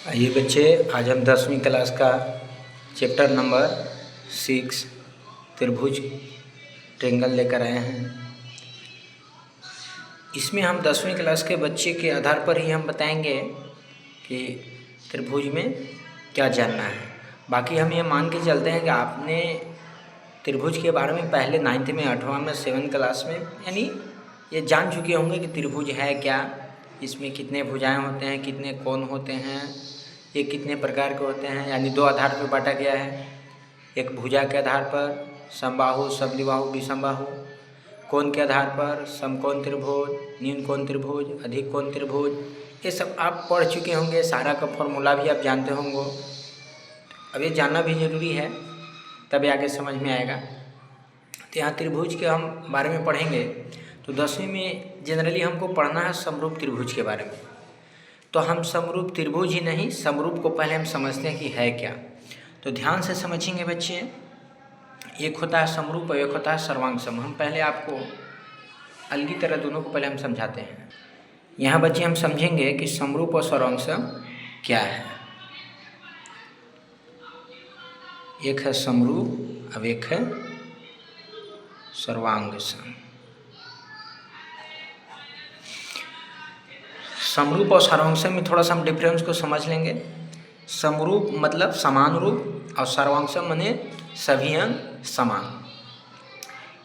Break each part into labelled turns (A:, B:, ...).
A: आइए बच्चे, आज हम 10वीं क्लास का चैप्टर नंबर 6 त्रिभुज ट्रेंगल लेकर आए हैं। इसमें हम 10वीं क्लास के बच्चे के आधार पर ही हम बताएंगे कि त्रिभुज में क्या जानना है। बाकी हम ये मान के चलते हैं कि आपने त्रिभुज के बारे में पहले 9th में, 8वां में, 7th क्लास में यानी ये जान चुके होंगे कि त्रिभुज है क्या, इसमें कितने भुजाएं होते हैं, कितने कोण होते हैं, ये कितने प्रकार के होते हैं। यानी दो आधार पर बांटा गया है, एक भुजा के आधार पर समबाहु, समद्विबाहु, विषमबाहु, कोण के आधार पर समकोण त्रिभुज, न्यून कोण त्रिभुज, अधिक कोण त्रिभुज। ये सब आप पढ़ चुके होंगे, सारा का फॉर्मूला भी आप जानते होंगे। अब ये जानना भी ज़रूरी है, तभी आगे समझ में आएगा। तो यहाँ त्रिभुज के हम बारे में पढ़ेंगे। तो 10वीं में जनरली हमको पढ़ना है समरूप त्रिभुज के बारे में। तो हम समरूप त्रिभुज ही नहीं, समरूप को पहले हम समझते हैं कि है क्या। तो ध्यान से समझेंगे बच्चे। एक होता है समरूप और एक होता है सर्वांगसम। हम पहले आपको अलगी तरह दोनों को पहले हम समझाते हैं। यहाँ बच्चे हम समझेंगे कि समरूप और सर्वांगसम क्या है। एक है समरूप, अब एक है सर्वांगसम। समरूप और सर्वांगसम में थोड़ा सा हम डिफरेंस को समझ लेंगे। समरूप मतलब समान रूप और सर्वांगसम माने सभी अंग समान।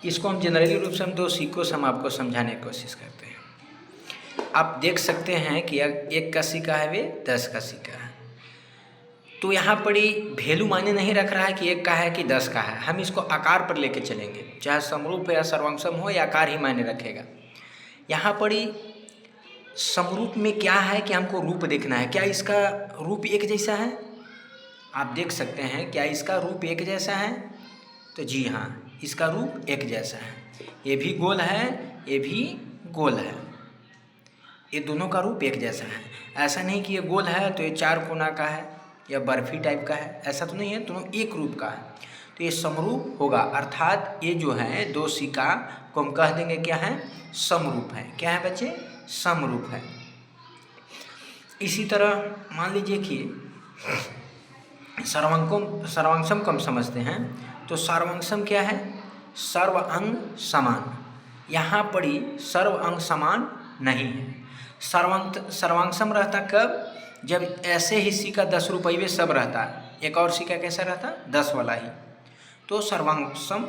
A: इसको हम जनरली रूप से हम 2 सिक्कों से हम आपको समझाने की कोशिश करते हैं। आप देख सकते हैं कि एक का सिक्का है वे 10 का सिक्का है। तो यहाँ पर ही वैल्यू मायने नहीं रख रहा है कि 1 का है कि 10 का है। हम इसको आकार पर लेके चलेंगे, चाहे समरूप या सर्वांगसम हो, या आकार ही मायने रखेगा। यहाँ पर ही समरूप में क्या है कि हमको रूप देखना है। क्या इसका रूप एक जैसा है? आप देख सकते हैं, क्या इसका रूप एक जैसा है? तो जी हाँ, इसका रूप एक जैसा है। ये भी गोल है, ये भी गोल है। ये दोनों का रूप एक जैसा है। ऐसा नहीं कि ये गोल है तो ये 4 कोना का है या बर्फी टाइप का है, ऐसा तो नहीं है। दोनों एक रूप का है, तो ये समरूप होगा। अर्थात ये जो है 2 सिक्का को हम कह देंगे क्या है? समरूप है। क्या है बच्चे? समरूप है। इसी तरह मान लीजिए कि सर्वांगसम को हम समझते हैं। तो सर्वांगसम क्या है? सर्व अंग समान। यहाँ पर ही सर्व अंग समान नहीं है। सर्वांगसम रहता कब? जब ऐसे ही सिक्का 10 रुपये सब रहता है, एक और सिक्का कैसा रहता? 10 वाला ही, तो सर्वांगसम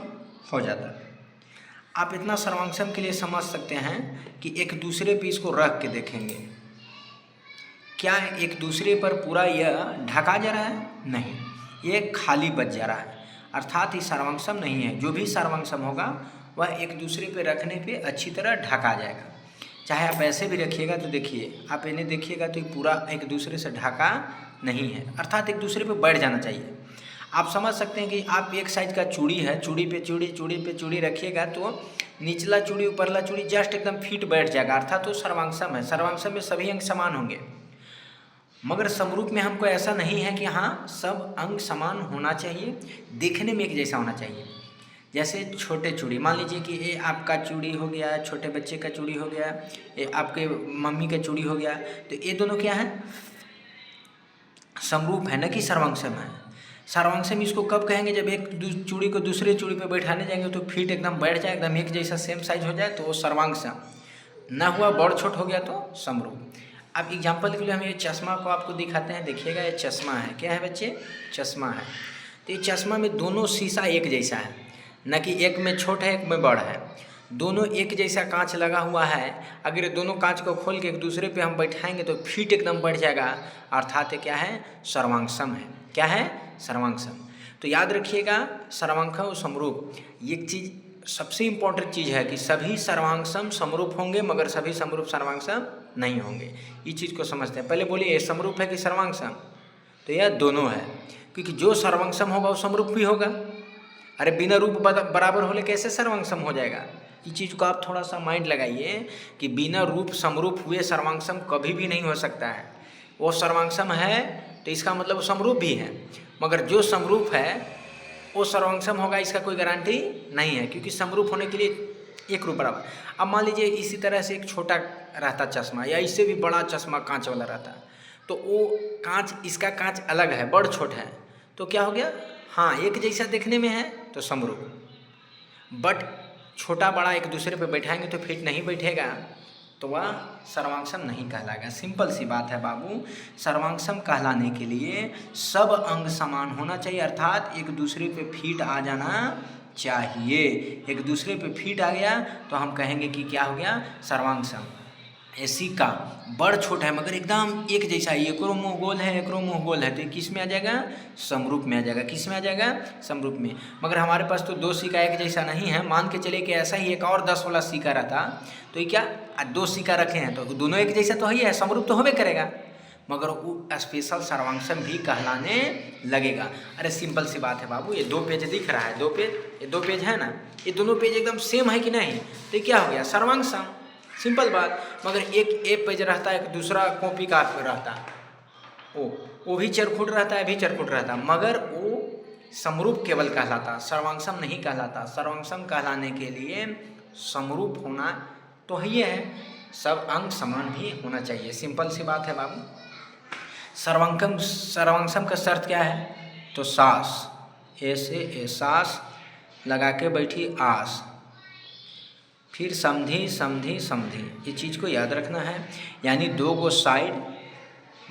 A: हो जाता। आप इतना सर्वांगसम के लिए समझ सकते हैं कि एक दूसरे पे इसको रख के देखेंगे, क्या एक दूसरे पर पूरा यह ढका जा रहा है? नहीं, ये खाली बच जा रहा है। अर्थात ये सर्वांगसम नहीं है। जो भी सर्वांगसम होगा वह एक दूसरे पे रखने पे अच्छी तरह ढका जाएगा। चाहे आप ऐसे भी रखिएगा तो देखिए, आप इन्हें देखिएगा तो ये पूरा एक दूसरे से ढका नहीं है। अर्थात एक दूसरे पे बैठ जाना चाहिए। आप समझ सकते हैं कि आप एक साइज का चूड़ी है, चूड़ी पे चूड़ी रखिएगा तो निचला चूड़ी ऊपरला चूड़ी जस्ट एकदम फिट बैठ जाएगा। अर्थात तो सर्वांगसम है। सर्वांगसम में सभी अंग समान होंगे। मगर समरूप में हमको ऐसा नहीं है कि हाँ सब अंग समान होना चाहिए, देखने में एक जैसा होना चाहिए। जैसे छोटे चूड़ी, मान लीजिए कि ये आपका चूड़ी हो गया, छोटे बच्चे का चूड़ी हो गया, ये आपके मम्मी का चूड़ी हो गया, तो ये दोनों क्या है? समरूप है, न कि सर्वांगसम है। सर्वांगसम इसको कब कहेंगे? जब एक चूड़ी को दूसरे चूड़ी पे बैठाने जाएंगे तो फिट एकदम बैठ जाए, एकदम एक जैसा सेम साइज हो जाए, तो वो सर्वांगसम। ना हुआ बड़ छोट हो गया तो समरूप। अब एग्जाम्पल के लिए हम ये चश्मा को आपको दिखाते हैं। देखिएगा, ये चश्मा है। क्या है बच्चे? चश्मा है। तो ये चश्मा में दोनों शीशा एक जैसा है, न कि एक में छोटा है एक में बड़ा है। दोनों एक जैसा कांच लगा हुआ है। अगर ये दोनों कांच को खोल के एक दूसरे पे हम बैठाएंगे तो फिट एकदम बैठ जाएगा। अर्थात क्या है? सर्वांगसम है। क्या है? सर्वांगसम। तो याद रखिएगा, सर्वांगसम और समरूप, एक चीज़ सबसे इम्पोर्टेंट चीज़ है कि सभी सर्वांगसम समरूप होंगे, मगर सभी समरूप सर्वांगसम नहीं होंगे। इस चीज़ को समझते हैं। पहले बोलिए, ये समरूप है कि सर्वांगसम? तो यह दोनों है, क्योंकि जो सर्वांगसम होगा वो समरूप भी होगा। अरे बिना रूप बराबर होले कैसे सर्वांगसम हो जाएगा? इस चीज़ को आप थोड़ा सा माइंड लगाइए कि बिना रूप समरूप हुए सर्वांगसम कभी भी नहीं हो सकता है। वो सर्वांगसम है तो इसका मतलब वो समरूप भी है, मगर जो समरूप है वो सर्वांगसम होगा इसका कोई गारंटी नहीं है, क्योंकि समरूप होने के लिए एक रूप बराबर। अब मान लीजिए इसी तरह से एक छोटा रहता चश्मा, या इससे भी बड़ा चश्मा कांच वाला रहता, तो वो कांच, इसका कांच अलग है, बड़ छोट है, तो क्या हो गया, हाँ एक जैसा देखने में है तो समरूप, बट छोटा बड़ा एक दूसरे पे बैठाएंगे तो फिट नहीं बैठेगा, तो वह सर्वांगसम नहीं कहलाएगा। सिंपल सी बात है बाबू, सर्वांगसम कहलाने के लिए सब अंग समान होना चाहिए, अर्थात एक दूसरे पे फिट आ जाना चाहिए। एक दूसरे पे फिट आ गया तो हम कहेंगे कि क्या हो गया, सर्वांगसम। ऐसी का बड़ छोट है मगर एकदम एक जैसा है, एकरो मुँह गोल है एकरो मुँह गोल है, तो किस में आ जाएगा, समरूप में आ जाएगा। किस में आ जाएगा, समरूप में। मगर हमारे पास तो दो सिक्का एक जैसा नहीं है, मान के चले कि ऐसा ही एक और 10 वाला सिक्का रहता, तो ये क्या, दो सिक्का रखे हैं तो दोनों एक जैसा तो ही है, समरूप तो होबे करेगा, मगर वो स्पेशल सर्वांगसम भी कहलाने लगेगा। अरे सिंपल सी बात है बाबू, ये 2 पेज दिख रहा है, 2 पेज, ये 2 पेज है ना, ये दोनों पेज एकदम सेम है कि नहीं, तो ये क्या हो गया, सर्वांगसम, सिंपल बात। मगर एक पेज रहता है, एक दूसरा कॉपी का रहता है, वो भी चरखुट रहता है, भी चरखुट रहता है, मगर वो समरूप केवल कहलाता, सर्वांगसम नहीं कहलाता। सर्वांगसम कहलाने के लिए समरूप होना तो ही है, सब अंग समान भी होना चाहिए। सिंपल सी बात है बाबू। सर्वांगसम का शर्त क्या है, तो सास, ऐसे सास लगा के बैठी आस, फिर समधी समधी समधी, ये चीज़ को याद रखना है। यानी 2 गो साइड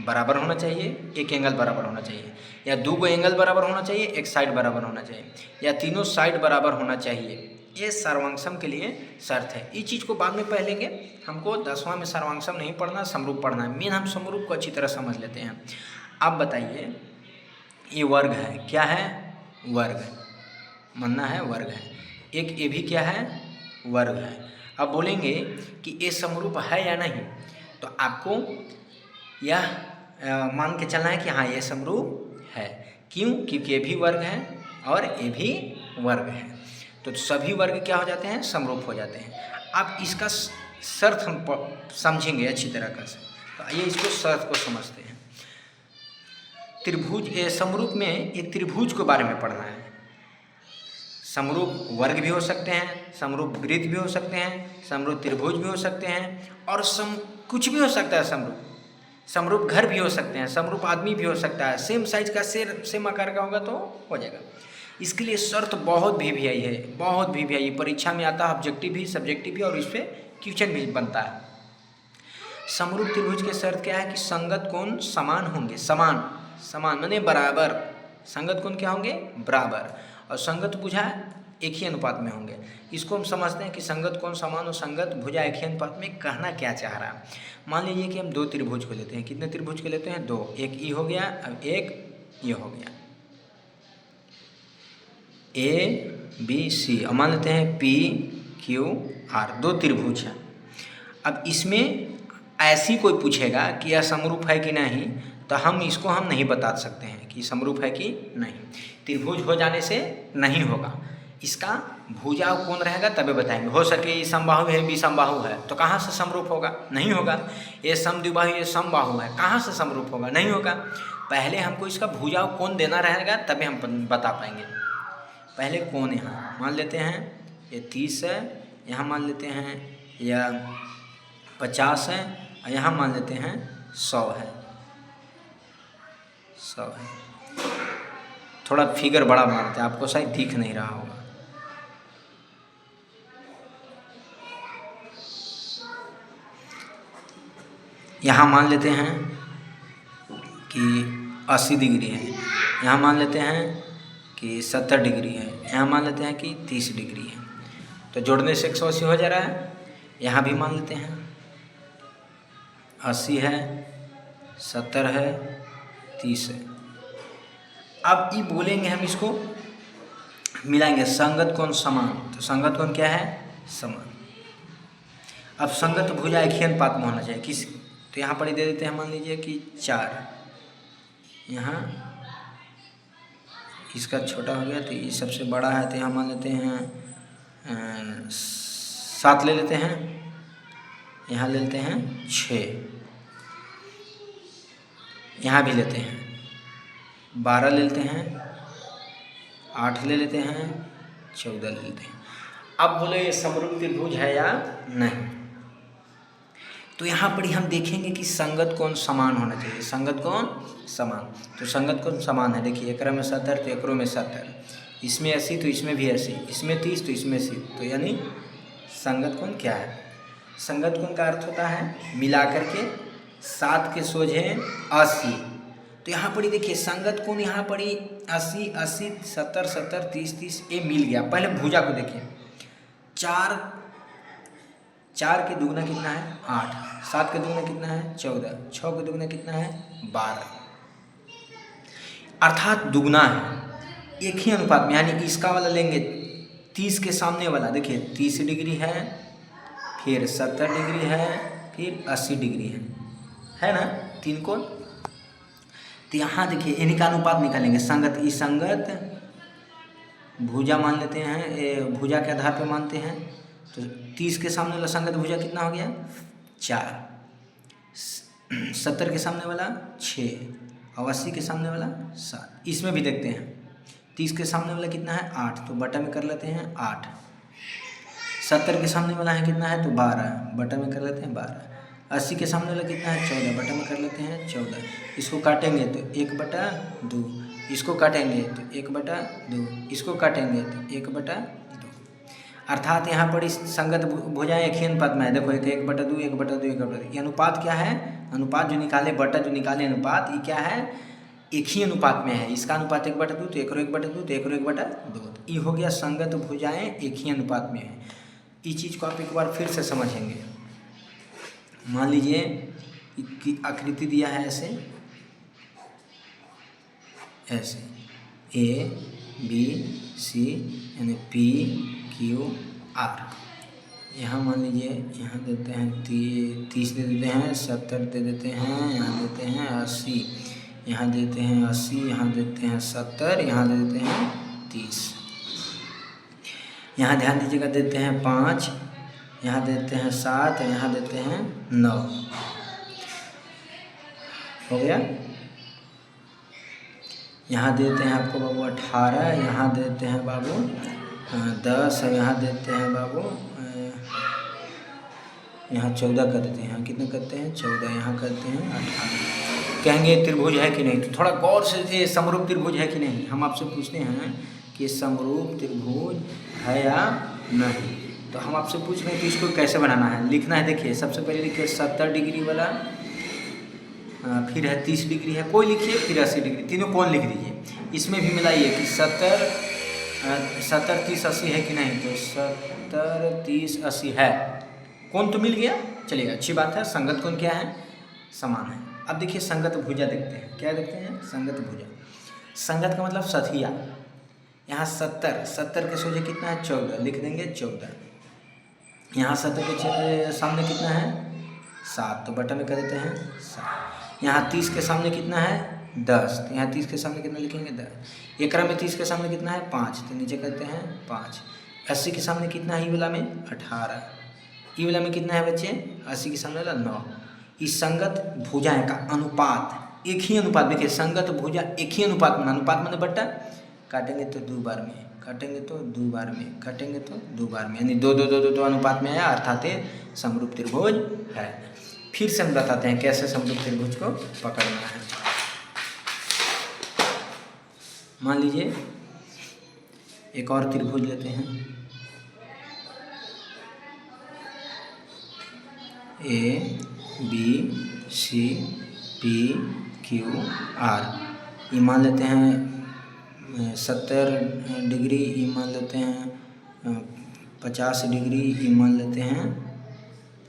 A: बराबर होना चाहिए, एक एंगल बराबर होना चाहिए, या 2 गो एंगल बराबर होना चाहिए, एक साइड बराबर होना चाहिए, या तीनों साइड बराबर होना चाहिए। ये सर्वांगसम के लिए शर्त है। इस चीज़ को बाद में पढ़ लेंगे, हमको 10वां में सर्वांगसम नहीं पढ़ना, समरूप पढ़ना है। मेन हम समरूप को अच्छी तरह समझ लेते हैं। आप बताइए, ये वर्ग है, क्या है, वर्ग, मानना है वर्ग है, एक ये भी क्या है, वर्ग है। अब बोलेंगे कि ये समरूप है या नहीं, तो आपको यह मान के चलना है कि हाँ ये समरूप है। क्यों, क्योंकि ये भी वर्ग है और ये भी वर्ग है, तो सभी वर्ग क्या हो जाते हैं, समरूप हो जाते हैं। अब इसका शर्त हम समझेंगे अच्छी तरह से, तो आइए इसको शर्त को समझते हैं। त्रिभुज, समरूप में एक त्रिभुज के बारे में पढ़ना है। समरूप वर्ग भी हो सकते हैं, समरूप वृत्त भी हो सकते हैं, समरूप त्रिभुज भी हो सकते हैं, और कुछ भी हो सकता है। समरूप घर भी हो सकते हैं, समरूप आदमी भी हो सकता है, सेम साइज का, सेम आकार का होगा तो हो जाएगा। इसके लिए शर्त बहुत वीवीआई है, बहुत वीवीआई, परीक्षा में आता है, ऑब्जेक्टिव भी, सब्जेक्टिव भी, और इस पर क्वेश्चन भी बनता है। समरूप त्रिभुज की शर्त क्या है कि संगत कोण समान होंगे, समान माने बराबर, संगत कोण क्या होंगे, बराबर, और संगत भुजा एक ही अनुपात में होंगे। इसको हम समझते हैं कि संगत कोण समान और संगत भुजा एक ही अनुपात में कहना क्या चाह रहा है। मान लीजिए कि हम 2 त्रिभुज को लेते हैं, कितने त्रिभुज को लेते हैं, 2, एक ई हो गया, अब एक ये हो गया, ABC, और मान लेते हैं PQR, 2 त्रिभुज हैं। अब इसमें ऐसी कोई पूछेगा कि यह समरूप है कि नहीं, तो हम इसको नहीं बता सकते हैं कि समरूप है कि नहीं, त्रिभुज हो जाने से नहीं होगा। इसका भुजा कोण रहेगा तभी बताएंगे। हो सके ये समबाहु है, बी समबाहु है, तो कहाँ से समरूप होगा, नहीं होगा। ये समद्विबाहु, ये समबाहु है, कहाँ से समरूप होगा, नहीं होगा। पहले हमको इसका भुजा कोण देना रहेगा तभी हम बता पाएंगे। पहले कोण यहाँ मान लेते हैं ये 30 है, यहाँ मान लेते हैं यह 50 है, और यहाँ मान लेते हैं 100 है, 100 है। थोड़ा फिगर बड़ा मानते हैं, आपको शायद दिख नहीं रहा होगा। यहाँ मान लेते हैं कि 80 डिग्री है, यहाँ मान लेते हैं कि 70 डिग्री है, यहाँ मान लेते हैं कि 30 डिग्री है, तो जोड़ने से 180 हो जा रहा है। यहाँ भी मान लेते हैं 80 है, 70 है, 30 है। अब ये बोलेंगे हम, इसको मिलाएंगे, संगत कोण समान, तो संगत कोण क्या है, समान। अब संगत भुजा एक ही अनुपात में होना चाहिए, किस, तो यहाँ पर ही दे देते हैं, मान लीजिए कि 4, यहाँ इसका छोटा हो गया तो ये सबसे बड़ा है, तो यहाँ मान लेते हैं 7 ले लेते हैं, यहाँ ले लेते हैं 6, यहाँ भी लेते हैं 12 ले लेते हैं, 8 ले लेते हैं, 14 ले लेते हैं। अब बोले ये समरूप त्रिभुज है या नहीं। तो यहाँ पर ही हम देखेंगे कि संगत कोण समान होना चाहिए, संगत कोण समान। तो संगत कोण समान है, देखिए एकरा में 70 तो एकरों में 70, इसमें 80 तो इसमें भी 80, इसमें 30 तो इसमें 80, तो यानी संगत कोण क्या है? संगत कोण का अर्थ होता है मिला करके 7 के सोझे 80। तो यहाँ पर ही देखिए संगत कोण यहाँ पर ही 80 80 70 70 30 30 ये मिल गया। पहले भुजा को देखिए, 4 के दुगना कितना है 8, 7 के दुगना कितना है 14, 6 के दुगना कितना है 12, अर्थात दुगना है एक ही अनुपात में। यानी इसका वाला लेंगे 30 के सामने वाला, देखिए 30 डिग्री है, फिर 70 डिग्री है, फिर 80 डिग्री है ना, 3 कोण। तो यहाँ देखिए इन्हीं का अनुपात निकालेंगे। संगत ई संगत भुजा मान लेते हैं, भुजा के आधार पर मानते हैं। तो 30 के सामने वाला संगत भुजा कितना हो गया 4, 70 के सामने वाला 6 और 80 के सामने वाला 7। इसमें भी देखते हैं 30 के सामने वाला कितना है 8, तो बटा में कर लेते हैं 8। 70 के सामने वाला है कितना है तो 12, बटा में कर लेते हैं 12। 80 के सामने वाला कितना है 14, बटा में कर लेते हैं 14। इसको काटेंगे तो 1/2, इसको काटेंगे तो 1/2, इसको काटेंगे तो 1/2। अर्थात यहाँ पर इस संगत भुजाएं एक ही अनुपात में है। देखो 1/2 1/2 1/2। ये अनुपात क्या है? अनुपात जो निकाले, बटा जो निकाले अनुपात, ये क्या है? एक ही अनुपात में है। इसका अनुपात 1/2 तो 1/2 तो 1/2। ये हो गया संगत भुजाएं एक ही अनुपात में है। इस चीज़ को आप एक बार फिर से समझेंगे। मान लीजिए कि आकृति दिया है ऐसे A B C यानी P Q R। यहाँ मान लीजिए यहाँ देते हैं 30 दे देते हैं, 70 दे देते हैं, यहाँ देते हैं 80, यहाँ देते हैं 80, यहाँ देते हैं 70, यहाँ दे देते हैं 30। यहाँ ध्यान दीजिएगा देते हैं 5, यहाँ देते हैं 7, यहाँ देते हैं 9। हो गया। यहाँ देते हैं आपको बाबू 18, यहाँ देते हैं बाबू 10, और यहाँ देते हैं बाबू यहाँ 14 कर देते हैं। यहाँ कितने करते हैं 14, यहाँ करते हैं 18। कहेंगे त्रिभुज है कि नहीं? तो थोड़ा गौर से, ये समरूप त्रिभुज है कि नहीं हम आपसे पूछते हैं कि समरूप त्रिभुज है या नहीं। तो हम आपसे पूछ रहे हैं कि इसको कैसे बनाना है, लिखना है। देखिए सबसे पहले लिखिए 70 डिग्री वाला, फिर है 30 डिग्री है, कोई लिखिए, फिर 80 डिग्री, तीनों कोण लिख दीजिए। इसमें भी मिलाइए कि 70 30 80 है कि नहीं। तो 70 30 80 है, कोण तो मिल गया। चलिए अच्छी बात है। संगत कोण क्या है? समान है। अब देखिए संगत भुजा देखते हैं। क्या देखते हैं? संगत भुजा। संगत का मतलब सथिया। यहाँ 70 के सोझे कितना है 14, लिख देंगे 14। यहाँ 70 के सामने कितना है 7, तो बटा में कर देते हैं 7। यहाँ 30 के सामने कितना है 10, तो यहाँ 30 के सामने कितना लिखेंगे 10। एकरा में 30 के सामने कितना है 5, तो नीचे करते हैं 5। 80 के सामने कितना है? ई वाला में 18, ई वाला में कितना है बच्चे? 80 के सामने वाला 9। इस संगत भुजाएं का अनुपात एक ही अनुपात, देखिए संगत भुजा एक ही अनुपात में, अनुपात माने बट्टा, काटेंगे तो 2 बार में, काटेंगे तो 2 बार में, काटेंगे तो 2 बार में, यानी 2 2 2 2 2 अनुपात में आया, अर्थात समरूप त्रिभुज है। फिर से हम बताते हैं कैसे समरूप त्रिभुज को पकड़ना है। मान लीजिए एक और त्रिभुज लेते हैं, A B C P Q R। ये मान लेते हैं 70 डिग्री, ये मान लेते हैं 50 डिग्री, ये मान लेते हैं,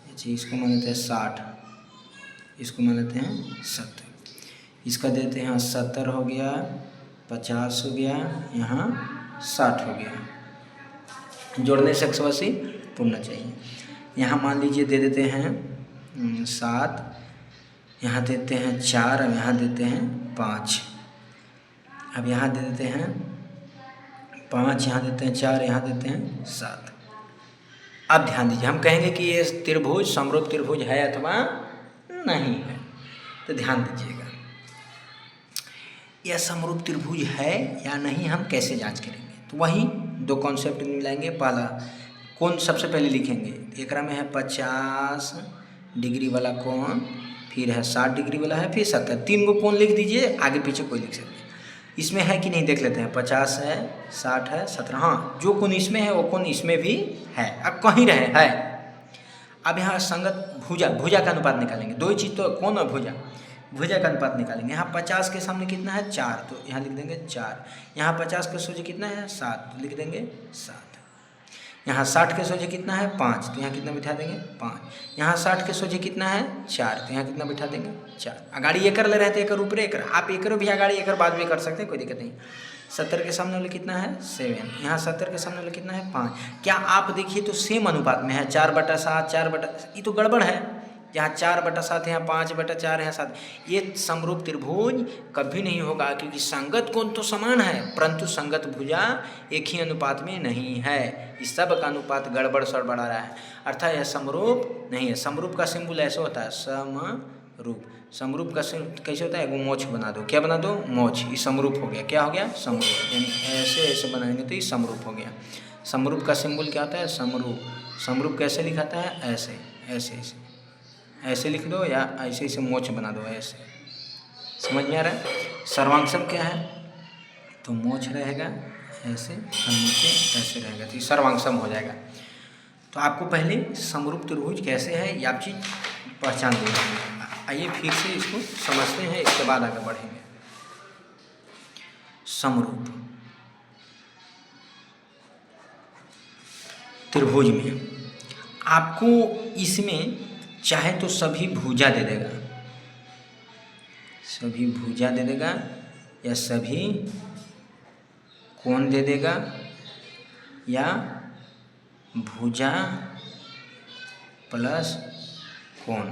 A: अच्छा इसको मान लेते हैं 60, इसको मान लेते हैं 70। इसका देते हैं 70 हो गया, 50 हो गया, यहाँ 60 हो गया। जोड़ने से 180 पूर्ण चाहिए। यहाँ मान लीजिए दे देते हैं 7, यहाँ देते हैं 4, अब यहाँ देते हैं 5, अब यहाँ दे देते हैं 5, यहाँ देते हैं 4, यहाँ देते हैं 7। अब ध्यान दीजिए, हम कहेंगे कि ये त्रिभुज समरूप त्रिभुज है अथवा नहीं है। तो ध्यान दीजिएगा, यह समरूप त्रिभुज है या नहीं हम कैसे जांच करेंगे? तो वही 2 कॉन्सेप्ट मिलाएंगे। पहला कोण सबसे पहले लिखेंगे, एकरा में है 50, डिग्री वाला कोण, फिर है 60 डिग्री वाला है, फिर 70। 3 गो कोण लिख दीजिए, आगे पीछे कोई लिख सकते हैं। इसमें है कि नहीं देख लेते हैं। 50 है, 60 है, 17। हाँ, जो कोण इसमें है वो कोण इसमें भी है। अब कहीं रहे है। अब यहाँ संगत भुजा का अनुपात निकालेंगे। दो ही चीज़ तो, कोण और भुजा का अनुपात निकालेंगे। यहाँ 50 के सामने कितना है 4, तो यहाँ लिख देंगे 4। यहाँ 50 के सोझे कितना है 7, तो लिख देंगे 7। यहाँ 60 के सोझे कितना है 5, तो यहाँ कितना बिठा देंगे 5। यहाँ 60 के सोझे कितना है 4, तो यहाँ कितना बिठा देंगे 4। अगाड़ी एकर ले रहे थे, एकर ऊपर एकर, आप एकर भी अगाड़ी एकर बाद भी कर सकते हैं, कोई दिक्कत नहीं। 70 के सामने वाले कितना है 7, यहाँ 70 के सामने वाले कितना है 5। क्या आप देखिए तो सेम अनुपात में है, 4/7, 4/, ये तो गड़बड़ है। यहाँ 4/7, यहाँ 5/4, यहाँ 7। ये समरूप त्रिभुज कभी नहीं होगा, क्योंकि संगत कोण तो समान है, परंतु संगत भुजा एक ही अनुपात में नहीं है। इस सब का अनुपात गड़बड़ सड़बड़ा रहा है, अर्थात यह समरूप नहीं है। समरूप का सिंबल ऐसे होता है, समरूप। समरूप का कैसे होता है, एगो मोछ बना दो। क्या बना दो, मोछ। ये समरूप हो गया। क्या हो गया, समरूप। यानी ऐसे ऐसे बनाएंगे तो ये समरूप हो गया। समरूप का सिंबल क्या होता है, समरूप। समरूप कैसे लिखाता है, ऐसे ऐसे ऐसे ऐसे लिख दो, या ऐसे ऐसे मोछ बना दो, ऐसे। समझ में आ रहा है। सर्वांगसम क्या है, तो मोछ रहेगा ऐसे और नीचे ऐसे रहेगा, तो ये सर्वांगसम हो जाएगा। तो आपको पहले समरूप त्रिभुज कैसे है ये आप चीज़ पहचान लेंगे। आइए फिर से इसको समझते हैं, इसके बाद आगे बढ़ेंगे। समरूप त्रिभुज में आपको इसमें चाहे तो सभी भुजा दे देगा, सभी भुजा दे देगा, या सभी कोण दे देगा, या भुजा प्लस कोण,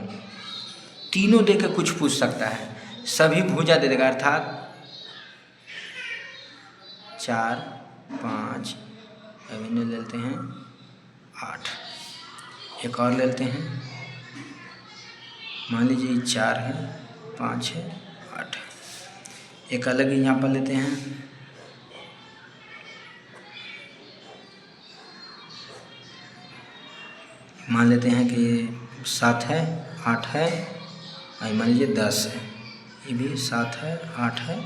A: तीनों दे के कुछ पूछ सकता है। सभी भुजा दे देगा, अर्थात 4, 5, अभी ले लेते हैं 8, एक और ले लेते हैं। मान लीजिए 4 है, 5 है, 8 है। एक अलग ही यहाँ पर लेते हैं, मान लेते हैं कि 7 है, 8 है, और मान लीजिए 10 है। ये भी 7 है, 8 है,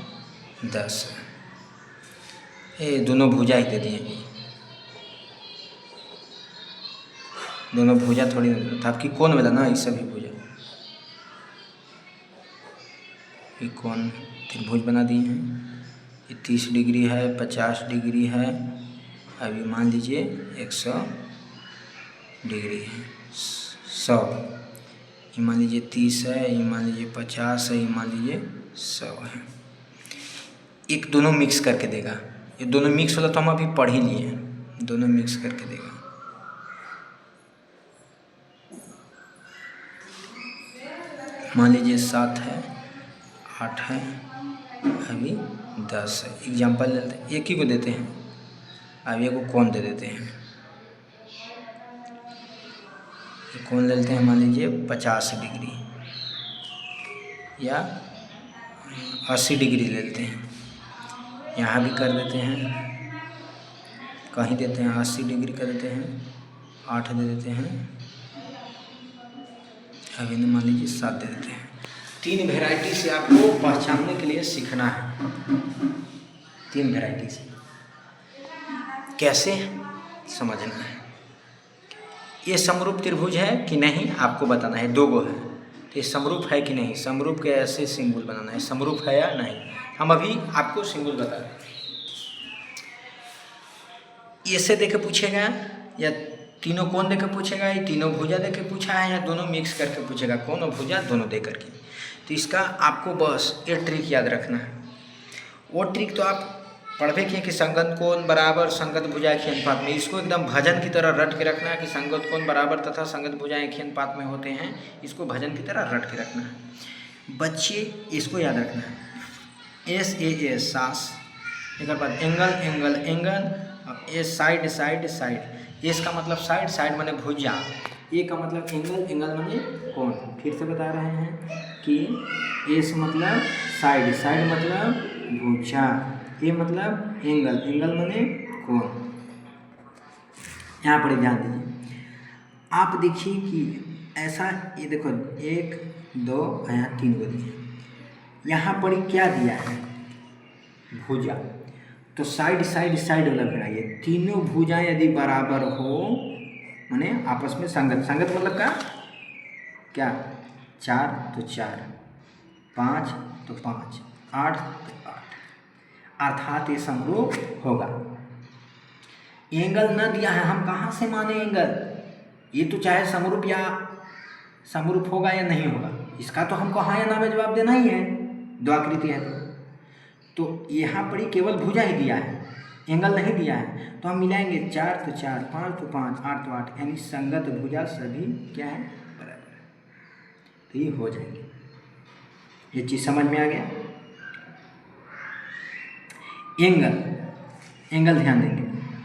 A: 10 है। ये दोनों भुजा ही दे दिए, दोनों भुजा थोड़ी था आपकी कोण वाला ना, ये सभी भुजा, ये कोण त्रिभुज बना दिए हैं। ये 30 डिग्री है, 50 डिग्री है, अभी मान लीजिए 100 डिग्री है, 100। ये मान लीजिए 30 है, ये मान लीजिए 50 है, ये मान लीजिए 100 है। एक दोनों मिक्स करके देगा। ये दोनों मिक्स वाला तो हम अभी पढ़ ही लिए हैं, दोनों मिक्स करके देगा। मान लीजिए 7 है, 8 है, अभी 10 है। एग्जाम्पल लेते हैं, एक ही को देते हैं, अभी एक को कोण दे देते हैं। कोण ले लेते हैं, मान लीजिए 50 डिग्री या 80 डिग्री ले लेते हैं। यहाँ भी कर देते हैं, कहीं देते हैं 80 डिग्री कर देते हैं, 8 दे देते हैं, अभी मान लीजिए 7 दे देते हैं। 3 वेराइटी से आपको पहचानने के लिए सीखना है। 3 वेराइटी से कैसे समझना है। ये समरूप त्रिभुज है कि नहीं आपको बताना है। 2 गो है, तो ये समरूप है कि नहीं, समरूप के ऐसे सिंबल बनाना है, समरूप है या नहीं। हम अभी आपको सिंबल बता रहे हैं। ऐसे देके पूछेगा, या तीनों कोण देके पूछेगा, या तीनों भुजा देके पूछा है, या दोनों मिक्स करके पूछेगा, कोण और भुजा दोनों दे करके। तो इसका आपको बस ये ट्रिक याद रखना है। वो ट्रिक तो आप पढ़वे किए कि संगत कोण बराबर संगत भुजा के अनुपात में। इसको एकदम भजन की तरह रट के रखना है कि संगत कोण बराबर तथा संगत भुजाएं एक ही अनुपात में होते हैं। इसको भजन की तरह रट के रखना है। बच्चे इसको याद रखना है, SAS सास, एक बाद एंगल एंगल एंगल, ए साइड साइड साइड। एस का मतलब साइड, साइड माने भुजा, ए का मतलब एंगल, एंगल माने कोण। फिर से बता रहे हैं कि एस मतलब साइड, साइड मतलब भुजा, ये मतलब एंगल, एंगल माने कोण। यहाँ पर ध्यान दीजिए, आप देखिए कि ऐसा ये देखो 1 2 यहाँ 3 को दिए, यहाँ पर क्या दिया है भुजा, तो साइड साइड साइड वाला बनाइए। तीनों भुजाएं यदि बराबर हो माने आपस में संगत, संगत मतलब क्या 4 तो 4, 5 तो 5, 8 तो 8, अर्थात ये समरूप होगा। एंगल न दिया है, हम कहाँ से माने एंगल, ये तो चाहे समरूप या समरूप होगा या नहीं होगा, इसका तो हमको हाँ या ना में जवाब देना ही है, द्वाकृति है तो यहाँ पर ही केवल भुजा ही दिया है, एंगल नहीं दिया है, तो हम मिलाएंगे 4 तो 4, 5 तो 5, 8 तो 8, यानी संगत भुजा सभी क्या है बराबर, तो ये हो जाएंगे। ये चीज़ समझ में आ गया। एंगल ध्यान देंगे,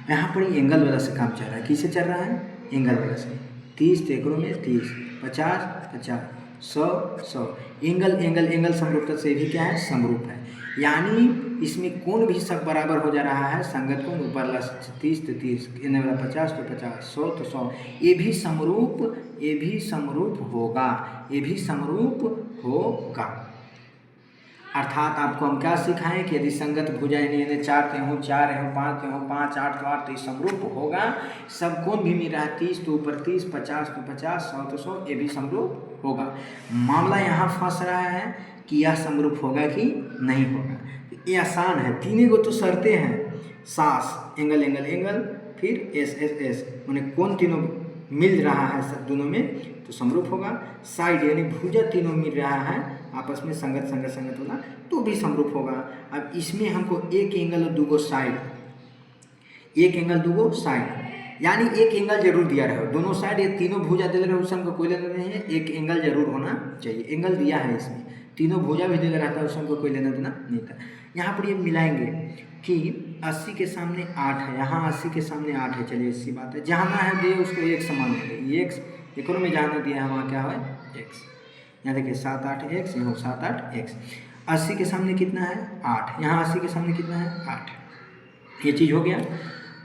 A: यहाँ पर एंगल वाला से काम चल रहा है, किससे चल रहा है एंगल वाला से। 30 एकड़ों में 30, 50 50, 100 100, एंगल समरूपता से भी क्या है समरूप है, यानी इसमें कोण भी सब बराबर हो जा रहा है, संगत कोण ऊपर 30 तो 30, इन्हें वाला 50 तो 50, 100 तो 100, ये भी समरूप होगा, ये भी समरूप होगा। अर्थात आपको हम क्या सिखाएं कि यदि संगत भुजा यानी 4 ते हो 4 हो, 5 ते हो 5, 8 तो 8, तो ये समरूप होगा। सब कोण भी मिल रहा है, 30 तो ऊपर 30, 50 तो 50, 100 तो 100, ये भी समरूप होगा। मामला यहाँ फंस रहा है कि यह समरूप होगा कि नहीं होगा। ये आसान है, तीनों को तो शर्तें हैं, सास एंगल फिर एस उन्हें कोण तीनों मिल रहा है सब दोनों में तो समरूप होगा। साइड यानी भुजा तीनों मिल रहा है आपस में संगत होगा तो भी समरूप होगा। अब इसमें हमको एक एंगल और दूगो साइड, यानी एक एंगल जरूर दिया रहे, दोनों साइड ये तीनों भुजा दे रहे हो, उससे हमको कोई लेना नहीं है, एक एंगल जरूर होना चाहिए। एंगल दिया है इसमें, तीनों भुजा भी दे रहता है, उससे हमको कोई लेना देना नहीं था। यहाँ पर ये मिलाएंगे कि 80 के सामने 8 है, यहाँ 80 के सामने 8 है, चलिए इसी बात है, जहाँ ना है दे उसको एक समान देंगे, ये एक्स एकरों में जहाँ ना दिया है वहाँ क्या है एक्स। यहाँ देखिए 7 8 एक्स, यहाँ 7 8 एक्स। 80 के सामने कितना है 8, यहाँ 80 के सामने कितना है 8, ये चीज़ हो गया।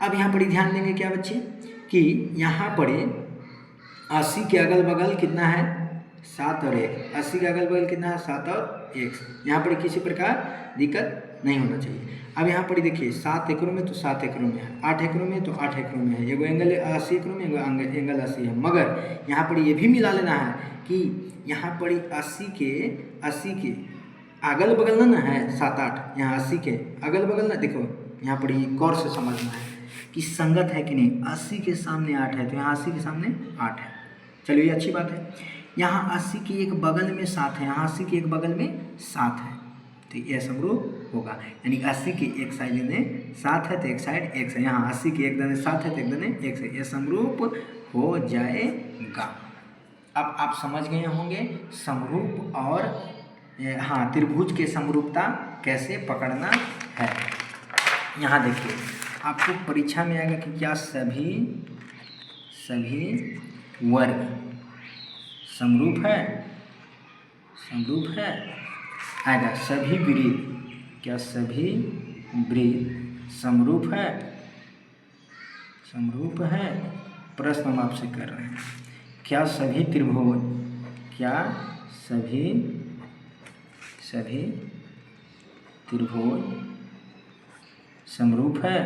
A: अब यहाँ पर ध्यान देंगे क्या बच्चे कि यहाँ पर 80 के अगल बगल कितना है 7 और 1, 80 के अगल बगल कितना है 7 और 1, यहाँ पर किसी प्रकार दिक्कत नहीं होना चाहिए। अब यहाँ पर देखिए 7 एकड़ों में तो 7 एकड़ों में है, 8 एकड़ों में तो 8 एकड़ों में है, एगो एंगल 80 एकड़ों में, एगो एंगल 80 है, मगर यहाँ पर ये भी मिला लेना है कि यहाँ पर 80 के अगल बगल ना है 7 8, यहाँ 80 के अगल बगल ना, देखो यहाँ पर ये गौर से समझना है कि संगत है कि नहीं। 80 के सामने 8 है तो यहाँ 80 के सामने 8 है, चलिए ये अच्छी बात है। यहाँ 80 के एक बगल में 7 है, यहाँ 80 के एक बगल में 7 है, तो यह समरूप होगा। यानी 80 के एक साइड में 7 है तो एक साइड x है, यहाँ 80 के एक दने 7 है तो एक दने x है, यह समरूप हो जाएगा। अब आप समझ गए होंगे समरूप और हाँ त्रिभुज के समरूपता कैसे पकड़ना है। यहाँ देखिए आपको परीक्षा में आएगा कि क्या सभी वर्ग समरूप है आएगा, सभी वृत्त, क्या सभी वृत्त समरूप है, प्रश्न हम आपसे कर रहे हैं। क्या सभी त्रिभुज, क्या सभी त्रिभुज समरूप है,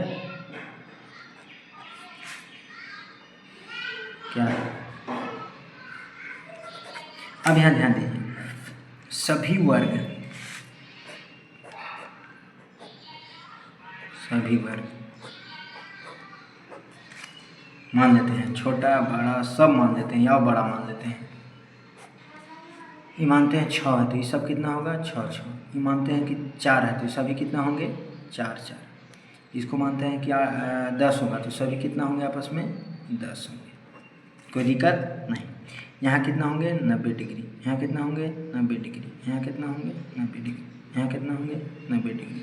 A: क्या? अब यहाँ ध्यान दीजिए, सभी वर्ग मान लेते हैं, छोटा बड़ा सब मान लेते हैं या बड़ा मान लेते हैं। ये मानते हैं 6 है तो ये सब कितना होगा 6 6। ये मानते हैं कि 4 है तो सभी कितना होंगे 4 4। इसको मानते हैं कि 10 होगा तो सभी कितना होंगे आपस में 10 होंगे, कोई दिक्कत नहीं। यहाँ कितना होंगे 90 डिग्री, यहाँ कितना होंगे 90 डिग्री, यहाँ कितना होंगे 90 डिग्री, यहाँ कितना होंगे 90 डिग्री।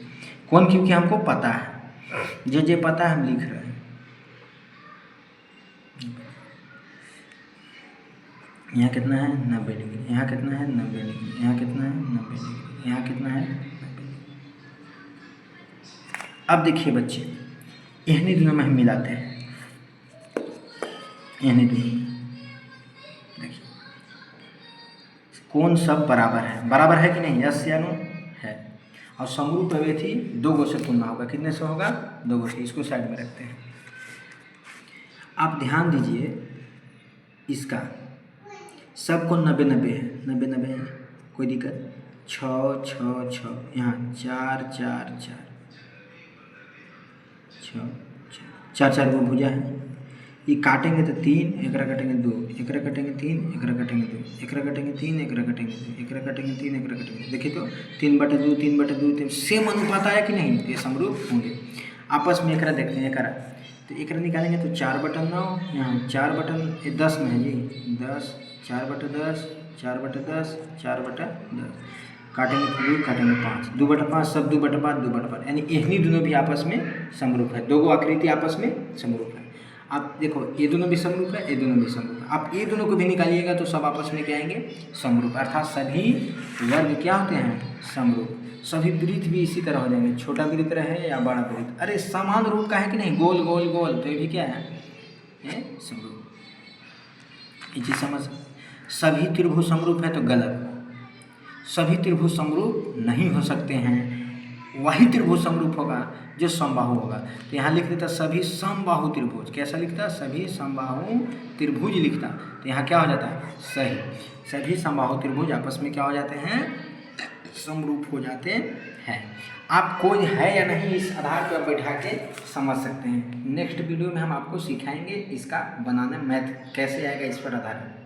A: कौन? क्योंकि हमको पता है, जे पता है हम लिख रहे हैं। यहाँ कितना है 90 डिग्री, यहाँ कितना है 90 डिग्री, यहाँ कितना है 90 डिग्री, यहाँ कितना है 90 डिग्री। अब देखिए बच्चे, इन्हीं दोनों में हम मिलाते हैं, इन्हीं दोनों में देखिए कौन सब बराबर है, बराबर है कि नहीं, यस या नो है। और समरूप अवयथी 2 गो से तुलना होगा, कितने से होगा, 2 गो से। इसको साइड में रखते हैं। आप ध्यान दीजिए इसका, सबको 90-90 है, 90-90 है, कोई दिक्कत, 6-6-6, यहाँ 4-4-4, 4-4 को भुजा है। ये काटेंगे तो 3, एकरा काटेंगे 2, एकरा काटेंगे 3, एकरा काटेंगे 2, एकरा काटेंगे 3, एकरा काटेंगे 2, एकरा काटेंगे 3, एकरा काटेंगे। देखिए तो 3/2, 3/2 सेम अनुपात आया कि नहीं, ये समरूप होंगे। आपस में एकरा देखते हैं, एकरा तो एकरा निकालेंगे तो 4/9, यहाँ 4/10 में है जी, 10, 4/10, 4/10, 4/10, काटेंगे तो 2, काटेंगे 5, 2/5, सब 2/5, 2/5, यानी यही दोनों भी आपस में समरूप है। 2 गो आकृति आपस में समरूप है। आप देखो ये दोनों भी समरूप है, ये दोनों भी समरूप है। आप ये दोनों को भी निकालिएगा तो सब आपस में क्या आएंगे, समरूप, अर्थात सभी वर्ग क्या होते हैं, समरूप। सभी वृत्त भी इसी तरह हो जाएंगे, छोटा वृत्त रहे या बड़ा वृत्त, अरे समान रूप का है कि नहीं, गोल गोल गोल, तो ये भी क्या है, ये समरूप। ये चीज समझ। सभी त्रिभुज समरूप है तो गलत, सभी त्रिभुज समरूप नहीं हो सकते हैं। वही त्रिभुज समरूप होगा जो समबाहु होगा। तो यहाँ लिख देता सभी समबाहु त्रिभुज, कैसा लिखता, सभी समबाहु त्रिभुज लिखता, तो यहाँ क्या हो जाता है, सही, सभी समबाहु त्रिभुज आपस में क्या हो जाते हैं, समरूप हो जाते हैं। आप कोई है या नहीं इस आधार पर बैठा के समझ सकते हैं। नेक्स्ट वीडियो में हम आपको सिखाएंगे इसका बनाना, मैथ कैसे आएगा इस पर आधारित।